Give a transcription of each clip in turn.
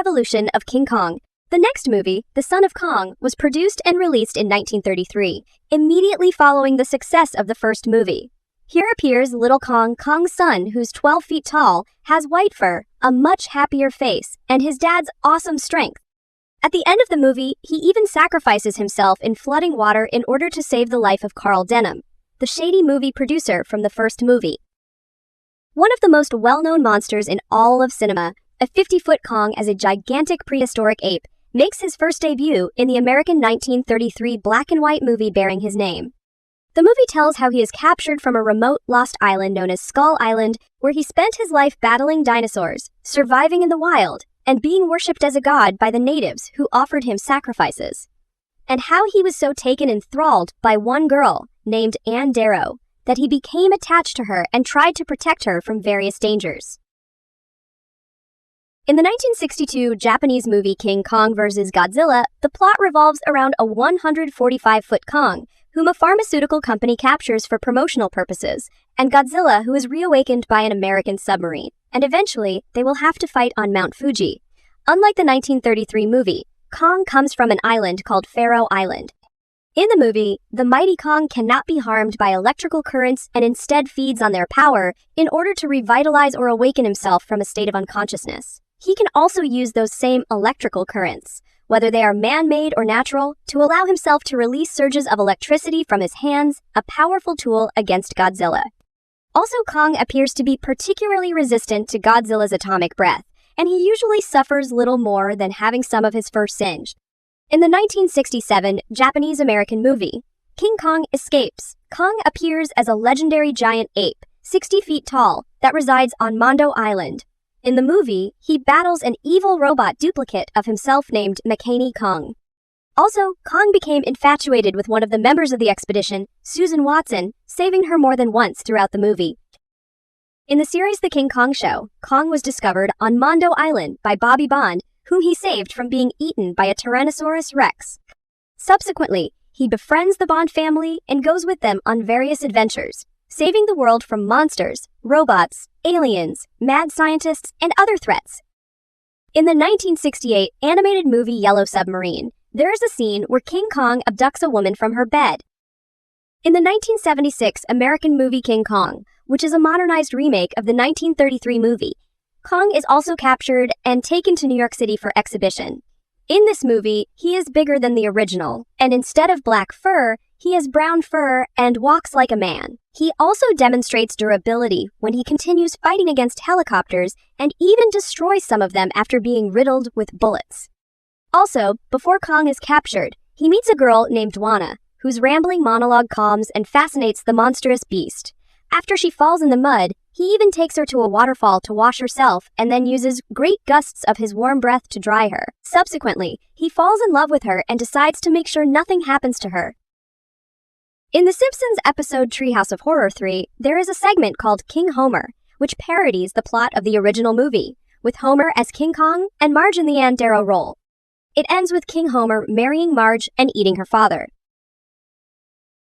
Evolution of King Kong. The next movie, The Son of Kong, was produced and released in 1933, immediately following the success of the first movie. Here appears Little Kong, Kong's son, who's 12 feet tall, has white fur, a much happier face, and his dad's awesome strength. At the end of the movie, he even sacrifices himself in flooding water in order to save the life of Carl Denham, the shady movie producer from the first movie. One of the most well-known monsters in all of cinema, a 50-foot Kong as a gigantic prehistoric ape, makes his first debut in the American 1933 black-and-white movie bearing his name. The movie tells how he is captured from a remote, lost island known as Skull Island, where he spent his life battling dinosaurs, surviving in the wild, and being worshipped as a god by the natives who offered him sacrifices. And how he was so taken enthralled by one girl, named Anne Darrow, that he became attached to her and tried to protect her from various dangers. In the 1962 Japanese movie King Kong vs. Godzilla, the plot revolves around a 145-foot Kong, whom a pharmaceutical company captures for promotional purposes, and Godzilla, who is reawakened by an American submarine, and eventually they will have to fight on Mount Fuji. Unlike the 1933 movie, Kong comes from an island called Faroe Island. In the movie, the mighty Kong cannot be harmed by electrical currents and instead feeds on their power in order to revitalize or awaken himself from a state of unconsciousness. He can also use those same electrical currents, whether they are man-made or natural, to allow himself to release surges of electricity from his hands, a powerful tool against Godzilla. Also, Kong appears to be particularly resistant to Godzilla's atomic breath, and he usually suffers little more than having some of his fur singed. In the 1967 Japanese-American movie, King Kong Escapes, Kong appears as a legendary giant ape, 60 feet tall, that resides on Mondo Island. In the movie, he battles an evil robot duplicate of himself named McCaney Kong. Also, Kong became infatuated with one of the members of the expedition, Susan Watson, saving her more than once throughout the movie. In the series The King Kong Show, Kong was discovered on Mondo Island by Bobby Bond, whom he saved from being eaten by a Tyrannosaurus Rex. Subsequently, he befriends the Bond family and goes with them on various adventures, saving the world from monsters, robots, aliens, mad scientists, and other threats. In the 1968 animated movie Yellow Submarine, there is a scene where King Kong abducts a woman from her bed. In the 1976 American movie King Kong, which is a modernized remake of the 1933 movie, Kong is also captured and taken to New York City for exhibition. In this movie, he is bigger than the original, and instead of black fur, he has brown fur and walks like a man. He also demonstrates durability when he continues fighting against helicopters and even destroys some of them after being riddled with bullets. Also, before Kong is captured, he meets a girl named Dwana, whose rambling monologue calms and fascinates the monstrous beast. After she falls in the mud, he even takes her to a waterfall to wash herself and then uses great gusts of his warm breath to dry her. Subsequently, he falls in love with her and decides to make sure nothing happens to her. In The Simpsons episode Treehouse of Horror 3, there is a segment called King Homer, which parodies the plot of the original movie, with Homer as King Kong and Marge in the Anne Darrow role. It ends with King Homer marrying Marge and eating her father.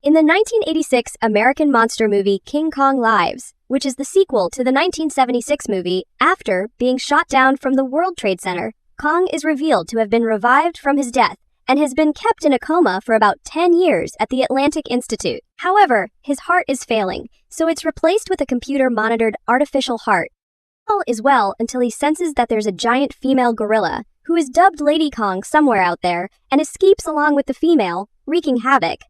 In the 1986 American monster movie King Kong Lives, which is the sequel to the 1976 movie, after being shot down from the World Trade Center, Kong is revealed to have been revived from his death and has been kept in a coma for about 10 years at the Atlantic Institute. However, his heart is failing, so it's replaced with a computer-monitored artificial heart. All is well until he senses that there's a giant female gorilla, who is dubbed Lady Kong somewhere out there, and escapes along with the female, wreaking havoc.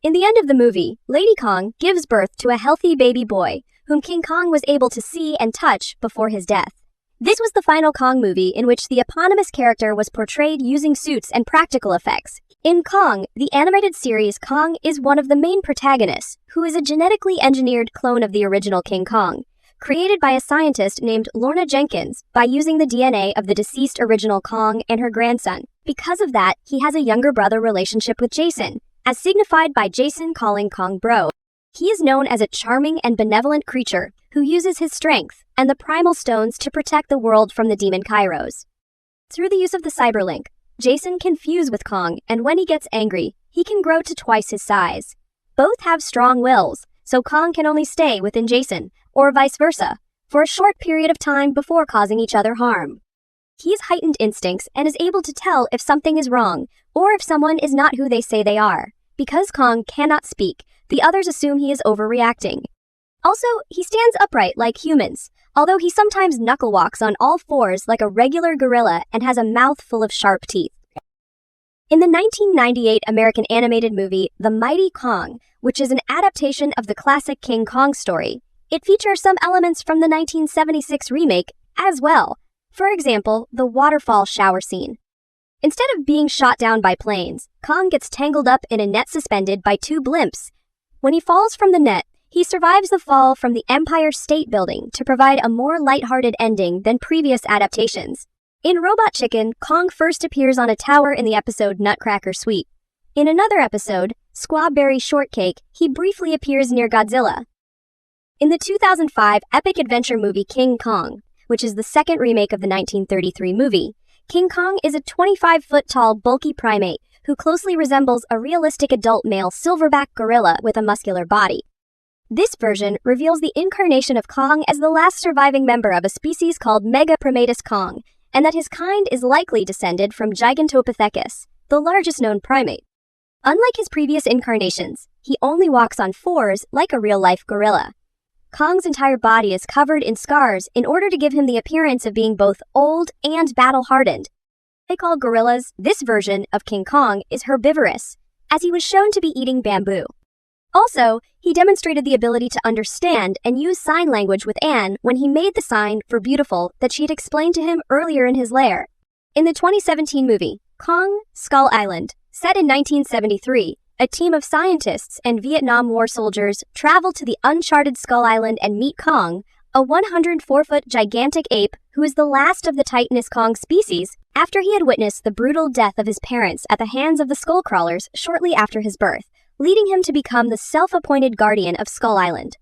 In the end of the movie, Lady Kong gives birth to a healthy baby boy, whom King Kong was able to see and touch before his death. This was the final Kong movie in which the eponymous character was portrayed using suits and practical effects. In Kong, the animated series, Kong is one of the main protagonists, who is a genetically engineered clone of the original King Kong, created by a scientist named Lorna Jenkins by using the DNA of the deceased original Kong and her grandson. Because of that, he has a younger brother relationship with Jason, as signified by Jason calling Kong bro. He is known as a charming and benevolent creature who uses his strength and the primal stones to protect the world from the demon Kairos. Through the use of the cyberlink, Jason can fuse with Kong, and when he gets angry, he can grow to twice his size. Both have strong wills, so Kong can only stay within Jason, or vice versa, for a short period of time before causing each other harm. He has heightened instincts and is able to tell if something is wrong, or if someone is not who they say they are. Because Kong cannot speak, the others assume he is overreacting. Also, he stands upright like humans, although he sometimes knuckle walks on all fours like a regular gorilla and has a mouth full of sharp teeth. In the 1998 American animated movie The Mighty Kong, which is an adaptation of the classic King Kong story, it features some elements from the 1976 remake as well. For example, the waterfall shower scene. Instead of being shot down by planes, Kong gets tangled up in a net suspended by two blimps. When he falls from the net, he survives the fall from the Empire State Building to provide a more lighthearted ending than previous adaptations. In Robot Chicken, Kong first appears on a tower in the episode Nutcracker Suite. In another episode, Squawberry Shortcake, he briefly appears near Godzilla. In the 2005 epic adventure movie King Kong, which is the second remake of the 1933 movie, King Kong is a 25-foot-tall bulky primate who closely resembles a realistic adult male silverback gorilla with a muscular body. This version reveals the incarnation of Kong as the last surviving member of a species called Megaprimatus Kong, and that his kind is likely descended from Gigantopithecus, the largest known primate. Unlike his previous incarnations, he only walks on fours like a real-life gorilla. Kong's entire body is covered in scars in order to give him the appearance of being both old and battle-hardened. They call gorillas, this version of King Kong is herbivorous, as he was shown to be eating bamboo. Also, he demonstrated the ability to understand and use sign language with Anne when he made the sign for beautiful that she had explained to him earlier in his lair. In the 2017 movie, Kong, Skull Island, set in 1973, a team of scientists and Vietnam War soldiers travel to the uncharted Skull Island and meet Kong, a 104-foot gigantic ape who is the last of the Titanous Kong species after he had witnessed the brutal death of his parents at the hands of the Skullcrawlers shortly after his birth, leading him to become the self-appointed guardian of Skull Island.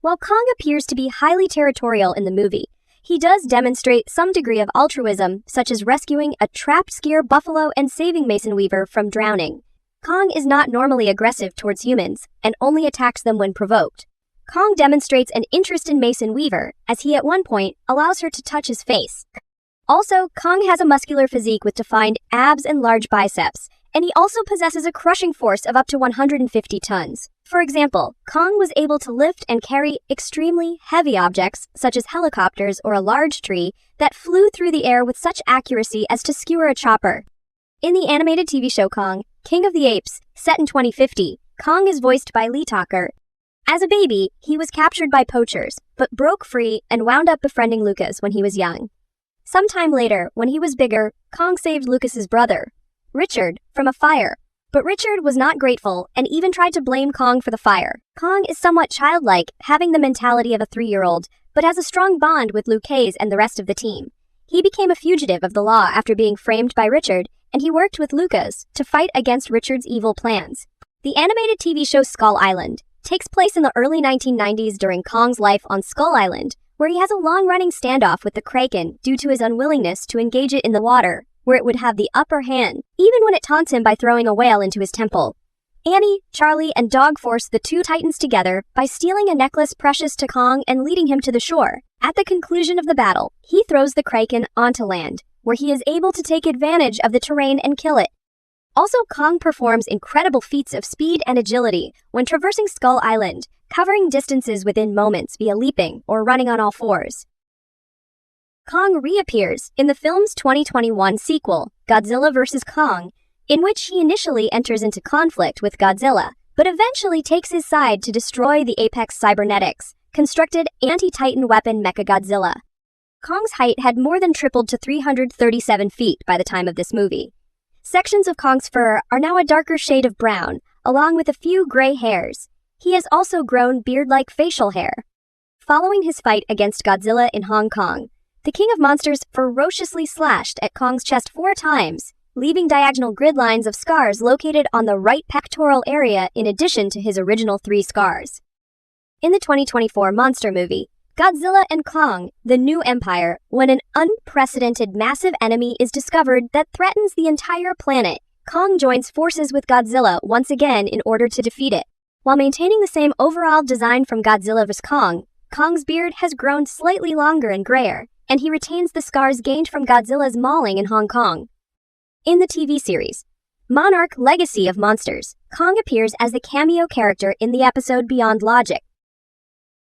While Kong appears to be highly territorial in the movie, he does demonstrate some degree of altruism, such as rescuing a trapped skier buffalo and saving Mason Weaver from drowning. Kong is not normally aggressive towards humans, and only attacks them when provoked. Kong demonstrates an interest in Mason Weaver, as he at one point allows her to touch his face. Also, Kong has a muscular physique with defined abs and large biceps, and he also possesses a crushing force of up to 150 tons. For example, Kong was able to lift and carry extremely heavy objects, such as helicopters or a large tree, that flew through the air with such accuracy as to skewer a chopper. In the animated TV show Kong, King of the Apes, set in 2050, Kong is voiced by Lee Tucker. As a baby, he was captured by poachers, but broke free and wound up befriending Lucas when he was young. Sometime later, when he was bigger, Kong saved Lucas's brother, Richard, from a fire, but Richard was not grateful and even tried to blame Kong for the fire. Kong is somewhat childlike, having the mentality of a 3-year-old, but has a strong bond with Lucas and the rest of the team. He became a fugitive of the law after being framed by Richard, and he worked with Lucas to fight against Richard's evil plans. The animated TV show Skull Island takes place in the early 1990s during Kong's life on Skull Island, where he has a long-running standoff with the Kraken due to his unwillingness to engage it in the water, where it would have the upper hand, even when it taunts him by throwing a whale into his temple. Annie, Charlie, and Dog force the two titans together by stealing a necklace precious to Kong and leading him to the shore. At the conclusion of the battle, he throws the Kraken onto land, where he is able to take advantage of the terrain and kill it. Also, Kong performs incredible feats of speed and agility when traversing Skull Island, covering distances within moments via leaping or running on all fours. Kong reappears in the film's 2021 sequel, Godzilla vs. Kong, in which he initially enters into conflict with Godzilla, but eventually takes his side to destroy the Apex Cybernetics, constructed anti-Titan weapon Mechagodzilla. Kong's height had more than tripled to 337 feet by the time of this movie. Sections of Kong's fur are now a darker shade of brown, along with a few gray hairs. He has also grown beard-like facial hair. Following his fight against Godzilla in Hong Kong, the King of Monsters ferociously slashed at Kong's chest 4 times, leaving diagonal grid lines of scars located on the right pectoral area in addition to his original 3 scars. In the 2024 monster movie, Godzilla and Kong, The New Empire, when an unprecedented massive enemy is discovered that threatens the entire planet, Kong joins forces with Godzilla once again in order to defeat it. While maintaining the same overall design from Godzilla vs. Kong, Kong's beard has grown slightly longer and grayer, and he retains the scars gained from Godzilla's mauling in Hong Kong. In the TV series, Monarch: Legacy of Monsters, Kong appears as the cameo character in the episode Beyond Logic,